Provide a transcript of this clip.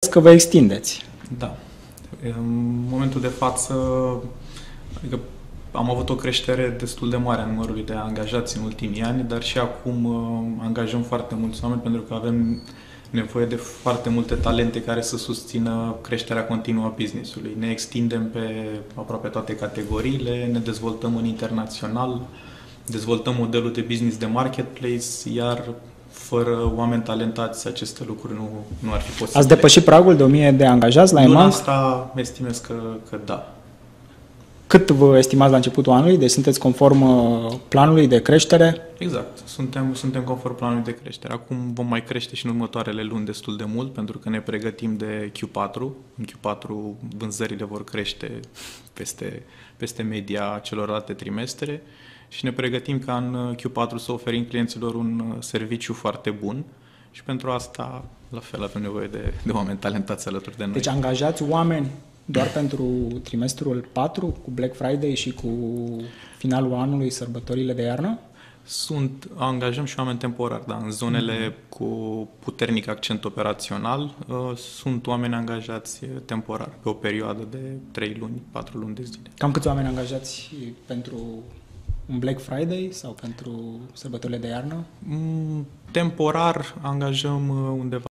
că vă extindeți. Da. În momentul de față, adică am avut o creștere destul de mare a numărului de angajați în ultimii ani, dar și acum angajăm foarte mulți oameni pentru că avem nevoie de foarte multe talente care să susțină creșterea continuă a business-ului. Ne extindem pe aproape toate categoriile, ne dezvoltăm în internațional, dezvoltăm modelul de business de marketplace, iar fără oameni talentați aceste lucruri nu ar fi posibile. Ați depășit pragul de 1000 de angajați la EMAG? Luna asta estimez că da. Cât vă estimați la începutul anului? Deci sunteți conform planului de creștere? Exact. Suntem conform planului de creștere. Acum vom mai crește și în următoarele luni destul de mult, pentru că ne pregătim de Q4. În Q4 vânzările vor crește peste media celorlalte trimestre și ne pregătim ca în Q4 să oferim clienților un serviciu foarte bun și pentru asta, la fel, avem nevoie de oameni talentați alături de noi. Deci angajați oameni doar pentru trimestrul 4, cu Black Friday și cu finalul anului, sărbătorile de iarnă? Angajăm și oameni temporari, da, în zonele cu puternic accent operațional, sunt oameni angajați temporar, pe o perioadă de 3 luni, 4 luni de zile. Cam câți oameni angajați pentru un Black Friday sau pentru sărbătorile de iarnă? Temporar angajăm undeva